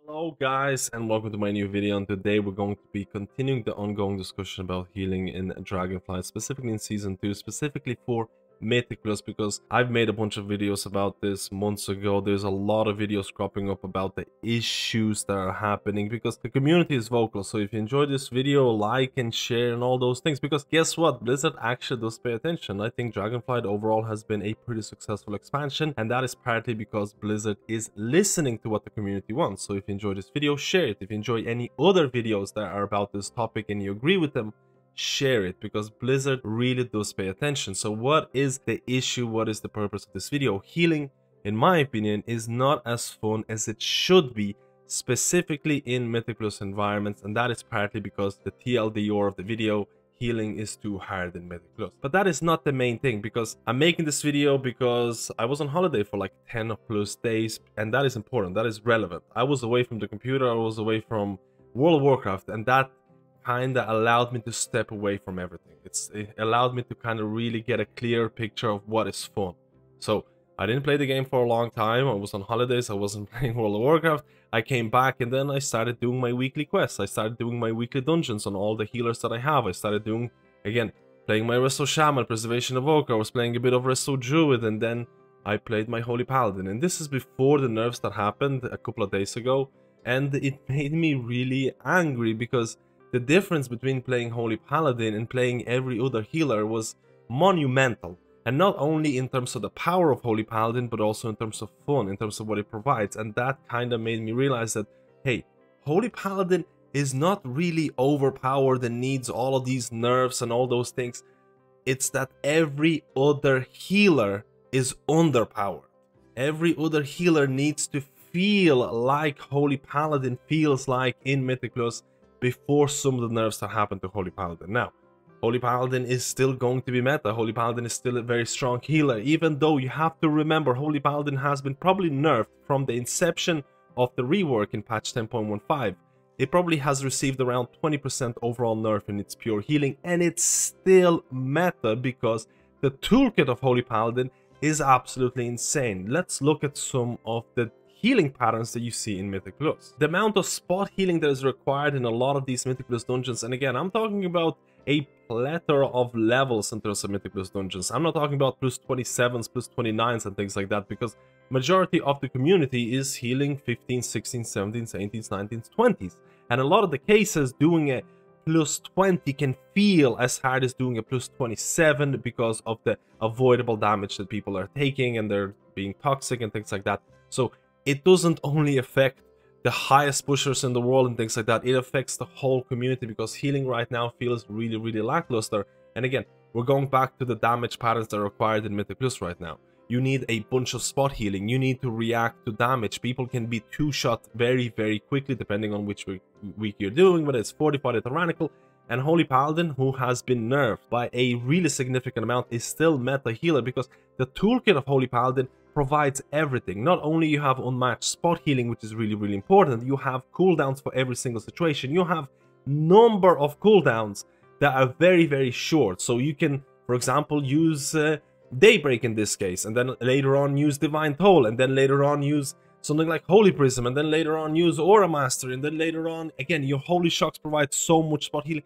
Hello guys, and welcome to my new video, and today we're going to be continuing the ongoing discussion about healing in Dragonflight, specifically in Season 2, specifically for Mythic Plus, because I've made a bunch of videos about this months ago. There's a lot of videos cropping up about the issues that are happening because the community is vocal. So if you enjoyed this video, like and share and all those things, because guess what? Blizzard actually does pay attention. I think Dragonflight overall has been a pretty successful expansion, and that is partly because Blizzard is listening to what the community wants. So if you enjoyed this video, share it. If you enjoy any other videos that are about this topic and you agree with them, share it, because Blizzard really does pay attention. So what is the issue? What is the purpose of this video? Healing, in my opinion, is not as fun as it should be, specifically in Mythic Plus environments, and that is partly because the TLDR of the video, healing is too hard in Mythic Plus. But that is not the main thing, because I'm making this video because I was on holiday for like 10 plus days, and that is important, that is relevant. I was away from the computer, I was away from World of Warcraft, and that kind of allowed me to step away from everything. It allowed me to kind of really get a clear picture of what is fun. So I didn't play the game for a long time. I was on holidays, I wasn't playing World of Warcraft. I came back and then I started doing my weekly quests. I started doing my weekly dungeons on all the healers that I have. I started doing, again, playing my Resto Shaman, Preservation Evoker. I was playing a bit of Resto Druid, and then I played my Holy Paladin. And this is before the nerfs that happened a couple of days ago. And it made me really angry because the difference between playing Holy Paladin and playing every other healer was monumental. And not only in terms of the power of Holy Paladin, but also in terms of fun, in terms of what it provides. And that kind of made me realize that, hey, Holy Paladin is not really overpowered and needs all of these nerfs and all those things. It's that every other healer is underpowered. Every other healer needs to feel like Holy Paladin feels like in Mythic Plus before some of the nerfs that happened to Holy Paladin. Now, Holy Paladin is still going to be meta. Holy Paladin is still a very strong healer, even though you have to remember Holy Paladin has been probably nerfed from the inception of the rework in patch 10.15. It probably has received around 20% overall nerf in its pure healing, and it's still meta because the toolkit of Holy Paladin is absolutely insane. Let's look at some of the healing patterns that you see in Mythic Plus. The amount of spot healing that is required in a lot of these Mythic Plus dungeons, and again, I'm talking about a plethora of levels in terms of Mythic Plus dungeons. I'm not talking about plus 27s, plus 29s and things like that, because majority of the community is healing 15s, 16s, 17s, 18s, 19s, 20s. And a lot of the cases, doing a plus 20 can feel as hard as doing a plus 27 because of the avoidable damage that people are taking, and they're being toxic and things like that. So it doesn't only affect the highest pushers in the world and things like that, it affects the whole community, because healing right now feels really, really lackluster. And again, we're going back to the damage patterns that are required in Mythic Plus right now. You need a bunch of spot healing, you need to react to damage. People can be two-shot very, very quickly, depending on which week you're doing, whether it's Fortified or Tyrannical. And Holy Paladin, who has been nerfed by a really significant amount, is still meta healer, because the toolkit of Holy Paladin provides everything. Not only you have unmatched spot healing, which is really, really important, you have cooldowns for every single situation. You have number of cooldowns that are very, very short. So you can, for example, use Daybreak in this case, and then later on use Divine Toll, and then later on use something like Holy Prism, and then later on use Aura Master, and then later on, again, your Holy Shocks provide so much spot healing.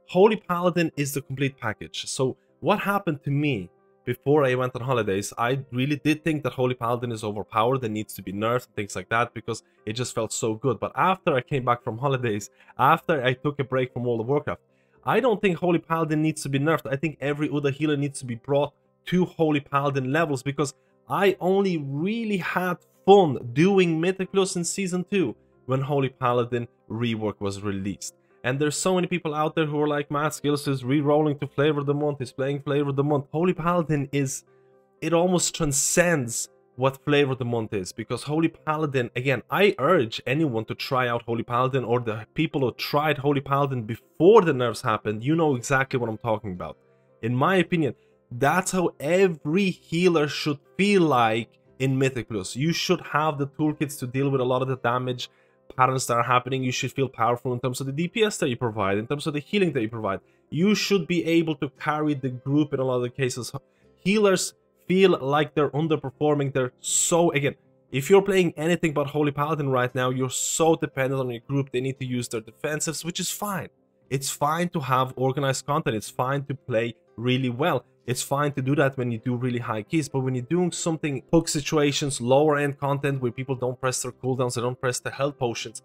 Holy Paladin is the complete package. So what happened to me before I went on holidays, I really did think that Holy Paladin is overpowered and needs to be nerfed and things like that, because it just felt so good. But after I came back from holidays, after I took a break from World of Warcraft, I don't think Holy Paladin needs to be nerfed. I think every other healer needs to be brought to Holy Paladin levels, because I only really had fun doing Mythic Plus in Season 2 when Holy Paladin rework was released. And there's so many people out there who are like, MadSkillz is re-rolling to Flavor of the Month, he's playing Flavor of the Month. Holy Paladin is, it almost transcends what Flavor of the Month is, because Holy Paladin, again, I urge anyone to try out Holy Paladin, or the people who tried Holy Paladin before the nerfs happened, you know exactly what I'm talking about. In my opinion, that's how every healer should feel like in Mythic Plus. You should have the toolkits to deal with a lot of the damage patterns that are happening. You should feel powerful in terms of the DPS that you provide, in terms of the healing that you provide. You should be able to carry the group in a lot of cases. Healers feel like they're underperforming. They're so, again, If you're playing anything but Holy Paladin right now, you're so dependent on your group, they need to use their defensives, which is fine. It's fine to have organized content, it's fine to play really well. It's fine to do that when you do really high keys, but when you're doing something, hook situations, lower end content where people don't press their cooldowns, they don't press the health potions,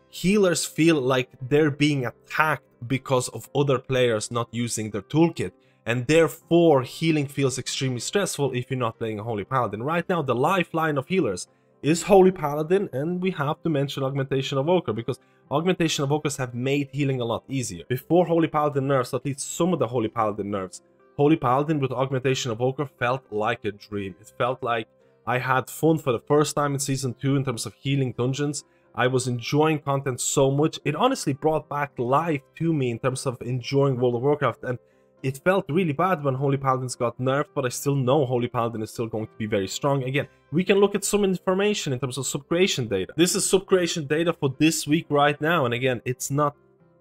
healers feel like they're being attacked because of other players not using their toolkit. And therefore, healing feels extremely stressful if you're not playing a Holy Paladin. Right now, the lifeline of healers is Holy Paladin, and we have to mention Augmentation Evoker, because Augmentation Evokers have made healing a lot easier. Before Holy Paladin nerfs, at least some of the Holy Paladin nerfs, Holy Paladin with Augmentation Evoker felt like a dream. It felt like I had fun for the first time in Season 2 in terms of healing dungeons. I was enjoying content so much. It honestly brought back life to me in terms of enjoying World of Warcraft, and it felt really bad when Holy Paladins got nerfed, but I still know Holy Paladin is still going to be very strong. Again, we can look at some information in terms of sub-creation data. This is sub-creation data for this week right now, and again, it's not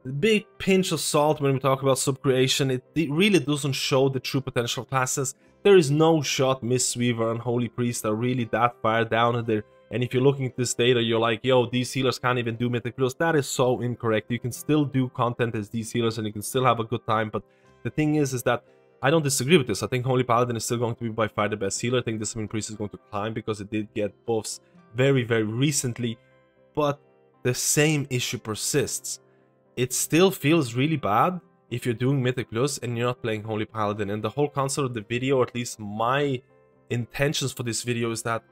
a big pinch of salt when we talk about sub-creation. It really doesn't show the true potential of classes. There is no shot Mistweaver and Holy Priest are really that far down in there. And if you're looking at this data, you're like, yo, these healers can't even do Mythic Plus. That is so incorrect. You can still do content as these healers and you can still have a good time, but the thing is that I don't disagree with this. I think Holy Paladin is still going to be by far the best healer. I think Discipline Priest is going to climb because it did get buffs very, very recently. But the same issue persists. It still feels really bad if you're doing Mythic Plus and you're not playing Holy Paladin. And the whole concept of the video, or at least my intentions for this video, is that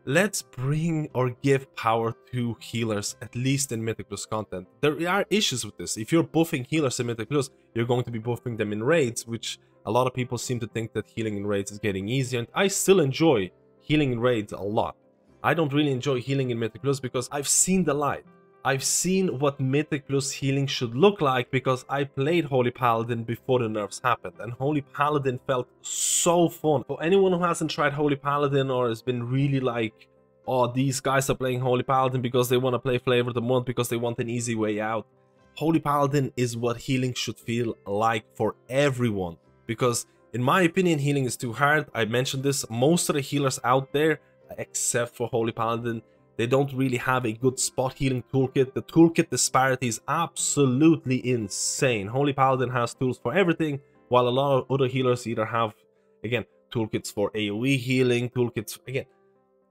let's bring or give power to healers, at least in Mythic Plus content. There are issues with this. If you're buffing healers in Mythic Plus, you're going to be buffing them in raids, which a lot of people seem to think that healing in raids is getting easier. And I still enjoy healing in raids a lot. I don't really enjoy healing in Mythic Plus because I've seen the light. I've seen what Mythic Plus healing should look like because I played Holy Paladin before the nerfs happened, and Holy Paladin felt so fun. For anyone who hasn't tried Holy Paladin or has been really like, oh, these guys are playing Holy Paladin because they want to play Flavor of the Month, because they want an easy way out, Holy Paladin is what healing should feel like for everyone. Because in my opinion, healing is too hard. I mentioned this, most of the healers out there, except for Holy Paladin, they don't really have a good spot healing toolkit. The toolkit disparity is absolutely insane. Holy Paladin has tools for everything, while a lot of other healers either have, again, toolkits for AoE healing, toolkits, again,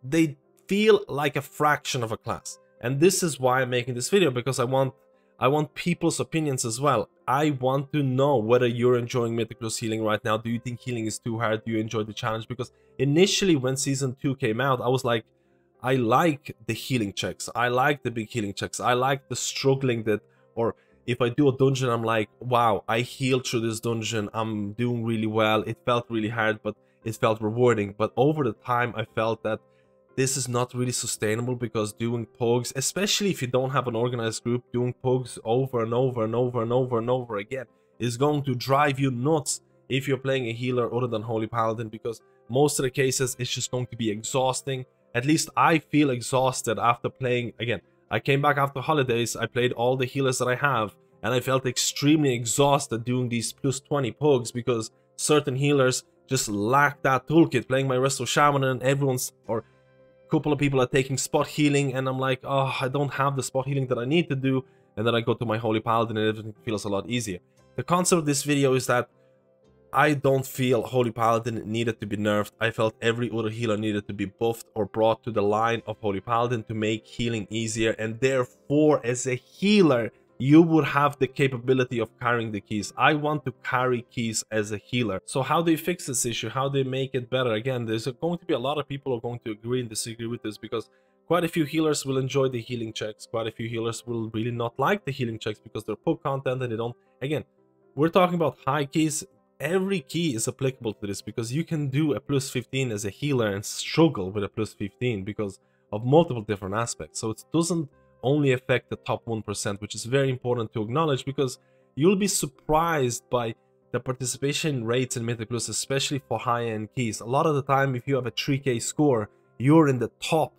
they feel like a fraction of a class. And this is why I'm making this video, because I want people's opinions as well. I want to know whether you're enjoying Mythic Plus healing right now. Do you think healing is too hard? Do you enjoy the challenge? Because initially when Season 2 came out, I was like, I like the healing checks. I like the big healing checks. I like the struggling that, or if I do a dungeon, I'm like, wow, I healed through this dungeon. I'm doing really well. It felt really hard, but it felt rewarding. But over the time, I felt that this is not really sustainable, because doing pugs, especially if you don't have an organized group, doing pugs over and over and over and over and over again is going to drive you nuts if you're playing a healer other than Holy Paladin, because most of the cases it's just going to be exhausting. At least I feel exhausted after playing. Again, I came back after holidays, I played all the healers that I have, and I felt extremely exhausted doing these plus 20 pugs because certain healers just lack that toolkit. Playing my Resto Shaman and everyone's, or couple of people are taking spot healing, and I'm like, oh, I don't have the spot healing that I need to do, and then I go to my Holy Paladin and everything feels a lot easier. The concept of this video is that I don't feel Holy Paladin needed to be nerfed. I felt every other healer needed to be buffed or brought to the line of Holy Paladin to make healing easier, and therefore as a healer you would have the capability of carrying the keys. I want to carry keys as a healer. So how do you fix this issue? How do you make it better? Again, there's going to be a lot of people who are going to agree and disagree with this, because quite a few healers will enjoy the healing checks. Quite a few healers will really not like the healing checks because they're poke content and they don't. Again, we're talking about high keys. Every key is applicable to this, because you can do a plus 15 as a healer and struggle with a plus 15 because of multiple different aspects. So it doesn't only affect the top 1%, which is very important to acknowledge, because you'll be surprised by the participation rates in Mythic Plus, especially for high-end keys. A lot of the time, if you have a 3k score, you're in the top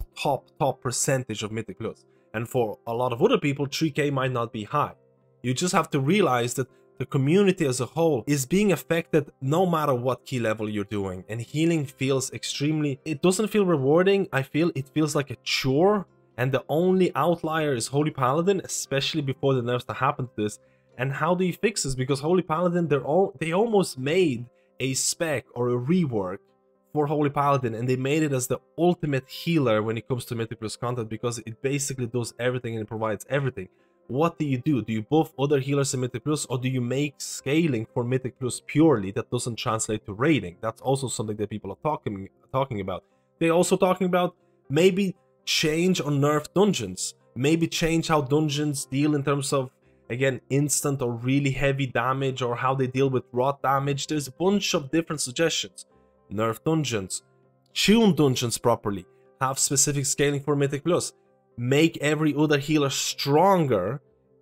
percentage of Mythic Plus. And for a lot of other people, 3k might not be high. You just have to realize that the community as a whole is being affected no matter what key level you're doing. And healing feels extremely, it doesn't feel rewarding. I feel it feels like a chore. And the only outlier is Holy Paladin, especially before the nerfs that happened to this. And how do you fix this? Because Holy Paladin, they almost made a spec or a rework for Holy Paladin, and they made it as the ultimate healer when it comes to Mythic Plus content, because it basically does everything and it provides everything. What do? Do you buff other healers in Mythic Plus, or do you make scaling for Mythic Plus purely that doesn't translate to raiding? That's also something that people are talking about. They're also talking about maybe change or nerf dungeons, maybe change how dungeons deal in terms of, again, instant or really heavy damage, or how they deal with rot damage. There's a bunch of different suggestions. Nerf dungeons, tune dungeons properly, have specific scaling for Mythic Plus, make every other healer stronger,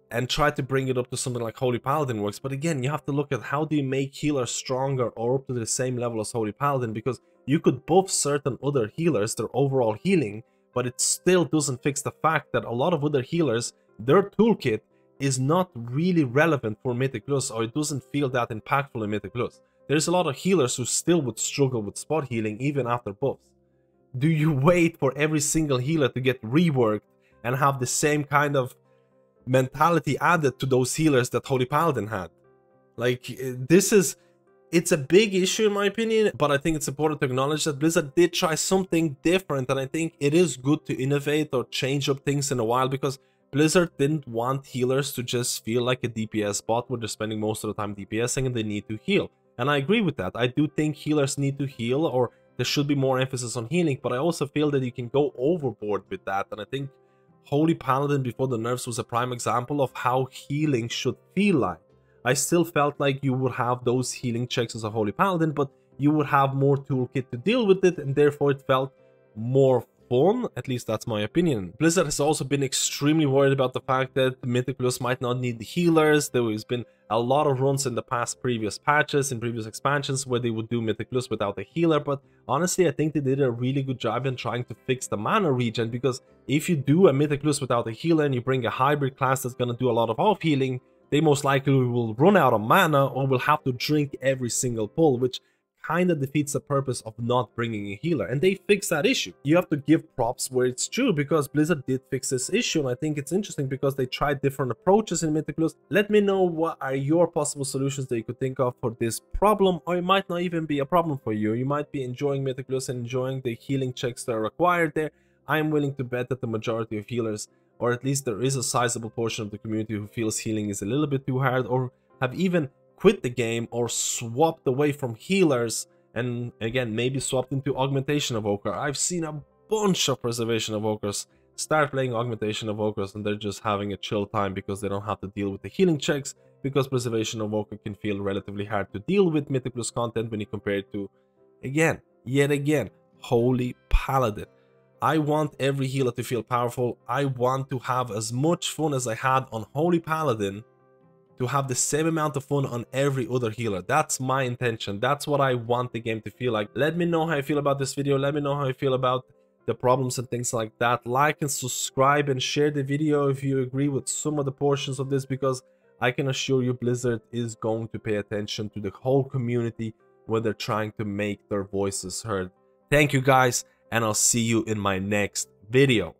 and try to bring it up to something like Holy Paladin works. But again, you have to look at how do you make healers stronger or up to the same level as Holy Paladin, because you could buff certain other healers, their overall healing, but it still doesn't fix the fact that a lot of other healers, their toolkit is not really relevant for Mythic Plus, or it doesn't feel that impactful in Mythic Plus. There's a lot of healers who still would struggle with spot healing even after buffs. Do you wait for every single healer to get reworked and have the same kind of mentality added to those healers that Holy Paladin had? Like, it's a big issue in my opinion, but I think it's important to acknowledge that Blizzard did try something different, and I think it is good to innovate or change up things in a while, because Blizzard didn't want healers to just feel like a DPS bot where they're spending most of the time DPSing and they need to heal. And I agree with that. I do think healers need to heal, or there should be more emphasis on healing, but I also feel that you can go overboard with that. And I think Holy Paladin before the nerfs was a prime example of how healing should feel like. I still felt like you would have those healing checks as a Holy Paladin, but you would have more toolkit to deal with it, and therefore it felt more fun. At least that's my opinion. Blizzard has also been extremely worried about the fact that Mythic Plus might not need the healers. There has been a lot of runs in the previous patches, in previous expansions, where they would do Mythic Plus without a healer, but honestly I think they did a really good job in trying to fix the mana regen, because if you do a Mythic Plus without a healer and you bring a hybrid class that's gonna do a lot of off healing, they most likely will run out of mana or will have to drink every single pull, which kind of defeats the purpose of not bringing a healer. And they fixed that issue. You have to give props where it's true, because Blizzard did fix this issue, and I think it's interesting because they tried different approaches in Mythic Plus. Let me know what are your possible solutions that you could think of for this problem, or it might not even be a problem for you. You might be enjoying Mythic Plus and enjoying the healing checks that are required there. I'm willing to bet that the majority of healers, or at least there is a sizable portion of the community who feels healing is a little bit too hard, or have even quit the game or swapped away from healers, and again maybe swapped into Augmentation Evoker. I've seen a bunch of Preservation Evokers start playing Augmentation Evokers, and they're just having a chill time because they don't have to deal with the healing checks, because Preservation Evoker can feel relatively hard to deal with Mythic Plus content when you compare it to, again, yet again, Holy Paladin. I want every healer to feel powerful. I want to have as much fun as I had on Holy Paladin, to have the same amount of fun on every other healer. That's my intention. That's what I want the game to feel like. Let me know how you feel about this video. Let me know how you feel about the problems and things like that. Like and subscribe and share the video if you agree with some of the portions of this, because I can assure you Blizzard is going to pay attention to the whole community when they're trying to make their voices heard. Thank you guys, and I'll see you in my next video.